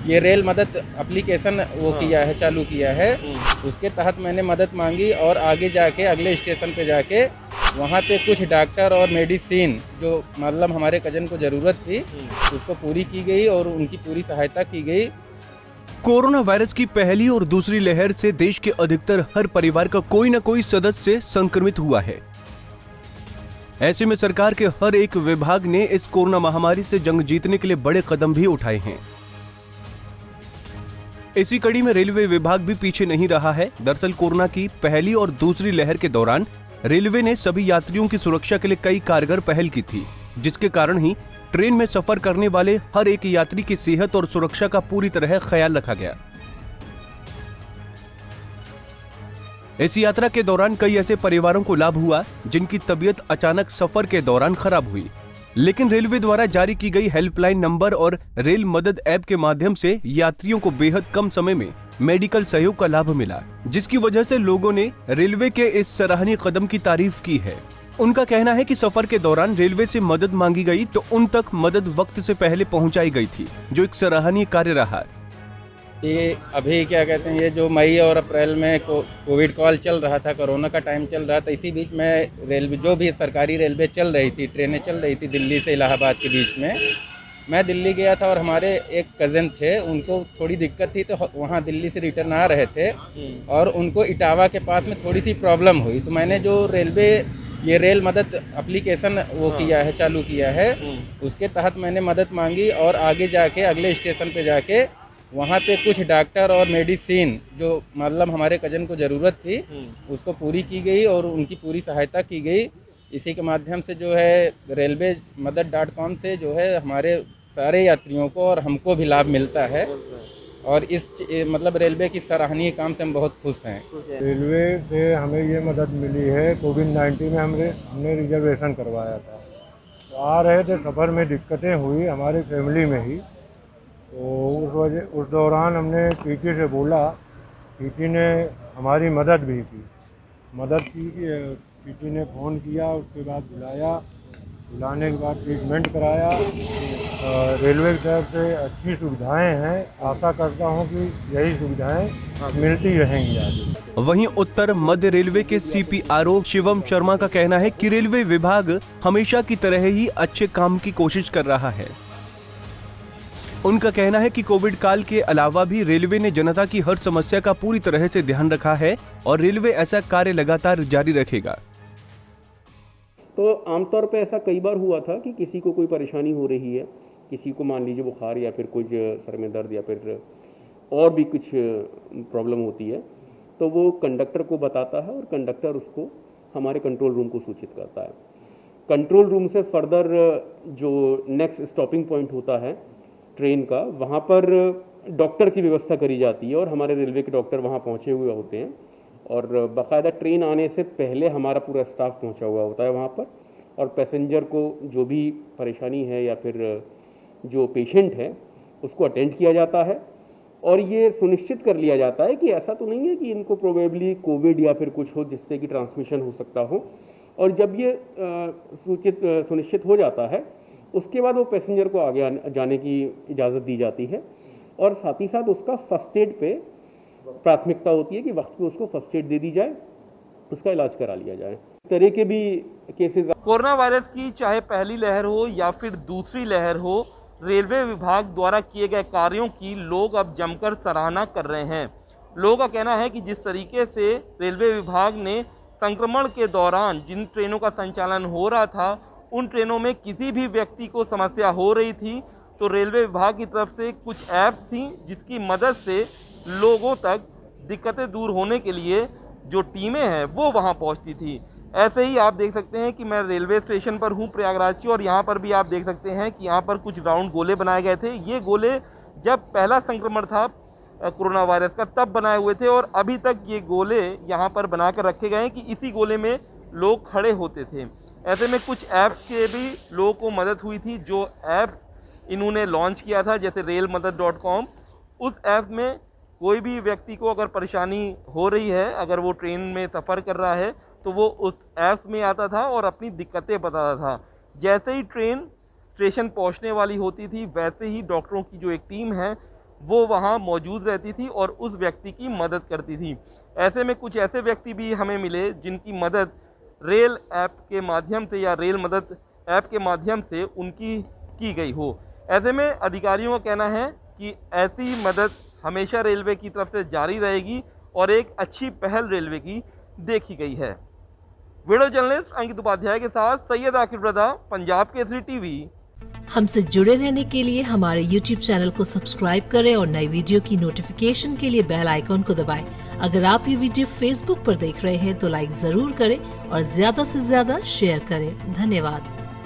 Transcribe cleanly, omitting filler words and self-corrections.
ये रेल मदद एप्लीकेशन वो किया है, चालू किया है। उसके तहत मैंने मदद मांगी और आगे जाके अगले स्टेशन पे जाके वहाँ पे कुछ डॉक्टर और मेडिसिन जो मतलब हमारे कजन को ज़रूरत थी उसको पूरी की गई और उनकी पूरी सहायता की गई। कोरोना वायरस की पहली और दूसरी लहर से देश के अधिकतर हर परिवार का कोई न कोई सदस्य संक्रमित हुआ है। ऐसे में सरकार के हर एक विभाग ने इस कोरोना महामारी से जंग जीतने के लिए बड़े कदम भी उठाए हैं। इसी कड़ी में रेलवे विभाग भी पीछे नहीं रहा है। दरअसल कोरोना की पहली और दूसरी लहर के दौरान रेलवे ने सभी यात्रियों की सुरक्षा के लिए कई कारगर पहल की थी, जिसके कारण ही ट्रेन में सफर करने वाले हर एक यात्री की सेहत और सुरक्षा का पूरी तरह ख्याल रखा गया। इस यात्रा के दौरान कई ऐसे परिवारों को लाभ हुआ जिनकी तबीयत अचानक सफर के दौरान खराब हुई, लेकिन रेलवे द्वारा जारी की गई हेल्पलाइन नंबर और रेल मदद ऐप के माध्यम से यात्रियों को बेहद कम समय में मेडिकल सहयोग का लाभ मिला, जिसकी वजह से लोगों ने रेलवे के इस सराहनीय कदम की तारीफ की है। उनका कहना है कि सफर के दौरान रेलवे से मदद मांगी गई तो उन तक मदद वक्त से पहले पहुंचाई गई थी, जो एक सराहनीय कार्य रहा। ये अभी क्या कहते हैं, ये जो मई और अप्रैल में कोविड कॉल चल रहा था, कोरोना का टाइम चल रहा था, इसी बीच में रेलवे जो भी सरकारी रेलवे चल रही थी, ट्रेनें चल रही थी दिल्ली से इलाहाबाद के बीच में, मैं दिल्ली गया था और हमारे एक कज़न थे, उनको थोड़ी दिक्कत थी तो वहाँ दिल्ली से रिटर्न आ रहे थे और उनको इटावा के पास में थोड़ी सी प्रॉब्लम हुई, तो मैंने जो रेलवे ये रेल मदद एप्लीकेशन वो किया है, चालू किया है। उसके तहत मैंने मदद मांगी और आगे जाके अगले स्टेशन पे जाके वहाँ पे कुछ डॉक्टर और मेडिसिन जो मतलब हमारे कजन को ज़रूरत थी उसको पूरी की गई और उनकी पूरी सहायता की गई। इसी के माध्यम से जो है रेलवे मदद.com से जो है हमारे सारे यात्रियों को और हमको भी लाभ मिलता है और इस मतलब रेलवे की सराहनीय काम से हम बहुत खुश हैं। रेलवे से हमें ये मदद मिली है, कोविड-19 में हमने रिजर्वेशन करवाया था, तो आ रहे थे, सफ़र में दिक्कतें हुई हमारी फैमिली में ही, तो उस दौरान हमने टीटी से बोला, टीटी ने हमारी मदद भी की। टीटी ने फ़ोन किया, उसके बाद बुलाने के बाद ट्रीटमेंट कराया। रेलवे की तरफ से अच्छी सुविधाएं हैं, आशा करता हूं कि यही सुविधाएं मिलती रहेंगी आगे। वहीं उत्तर मध्य रेलवे के CPRO शिवम शर्मा का कहना है कि रेलवे विभाग हमेशा की तरह ही अच्छे काम की कोशिश कर रहा है। उनका कहना है कि कोविड काल के अलावा भी रेलवे ने जनता की हर समस्या का पूरी तरह से ध्यान रखा है और रेलवे ऐसा कार्य लगातार जारी रखेगा। तो आमतौर पे ऐसा कई बार हुआ था कि किसी को कोई परेशानी हो रही है, किसी को मान लीजिए बुखार या फिर कुछ सर में दर्द या फिर और भी कुछ प्रॉब्लम होती है, तो वो कंडक्टर को बताता है और कंडक्टर उसको हमारे कंट्रोल रूम को सूचित करता है। कंट्रोल रूम से फर्दर जो नेक्स्ट स्टॉपिंग पॉइंट होता है ट्रेन का, वहाँ पर डॉक्टर की व्यवस्था करी जाती है और हमारे रेलवे के डॉक्टर वहाँ पहुँचे हुए होते हैं और बाकायदा ट्रेन आने से पहले हमारा पूरा स्टाफ पहुंचा हुआ होता है वहाँ पर, और पैसेंजर को जो भी परेशानी है या फिर जो पेशेंट है उसको अटेंड किया जाता है और ये सुनिश्चित कर लिया जाता है कि ऐसा तो नहीं है कि इनको प्रोबेबली कोविड या फिर कुछ हो जिससे कि ट्रांसमिशन हो सकता हो। और जब ये सुनिश्चित हो जाता है उसके बाद वो पैसेंजर को आगे जाने की इजाज़त दी जाती है और साथ ही साथ उसका फर्स्ट एड पे प्राथमिकता होती है कि वक्त पे उसको फर्स्ट एड दे दी जाए, उसका इलाज करा लिया जाए। इस तरह के भी केसेस। कोरोना वायरस की चाहे पहली लहर हो या फिर दूसरी लहर हो, रेलवे विभाग द्वारा किए गए कार्यों की लोग अब जमकर सराहना कर रहे हैं। लोगों का कहना है कि जिस तरीके से रेलवे विभाग ने संक्रमण के दौरान जिन ट्रेनों का संचालन हो रहा था, उन ट्रेनों में किसी भी व्यक्ति को समस्या हो रही थी तो रेलवे विभाग की तरफ से कुछ ऐप थी जिसकी मदद से लोगों तक दिक्कतें दूर होने के लिए जो टीमें हैं वो वहां पहुंचती थी। ऐसे ही आप देख सकते हैं कि मैं रेलवे स्टेशन पर हूं प्रयागराज की, और यहां पर भी आप देख सकते हैं कि यहां पर कुछ राउंड गोले बनाए गए थे। ये गोले जब पहला संक्रमण था कोरोना वायरस का तब बनाए हुए थे और अभी तक ये गोले यहां पर बनाकर रखे गए हैं कि इसी गोले में लोग खड़े होते थे। ऐसे में कुछ ऐप्स के भी लोगों को मदद हुई थी। जो ऐप्स इन्होंने लॉन्च किया था जैसे रेल मदद.com, उस ऐप में कोई भी व्यक्ति को अगर परेशानी हो रही है, अगर वो ट्रेन में सफ़र कर रहा है तो वो उस ऐप में आता था और अपनी दिक्कतें बताता था। जैसे ही ट्रेन स्टेशन पहुंचने वाली होती थी वैसे ही डॉक्टरों की जो एक टीम है वो वहाँ मौजूद रहती थी और उस व्यक्ति की मदद करती थी। ऐसे में कुछ ऐसे व्यक्ति भी हमें मिले जिनकी मदद रेल ऐप के माध्यम से या रेल मदद ऐप के माध्यम से उनकी की गई हो। ऐसे में अधिकारियों का कहना है कि ऐसी मदद हमेशा रेलवे की तरफ से जारी रहेगी और एक अच्छी पहल रेलवे की देखी गई है। वीडियो जर्नलिस्ट अंकित उपाध्याय के साथ सैयद आकिब रजा, पंजाब केसरी टीवी। हमसे जुड़े रहने के लिए हमारे YouTube चैनल को सब्सक्राइब करें और नई वीडियो की नोटिफिकेशन के लिए बेल आइकॉन को दबाएं। अगर आप ये वीडियो Facebook पर देख रहे हैं तो लाइक जरूर करें और ज्यादा से ज्यादा शेयर करें। धन्यवाद।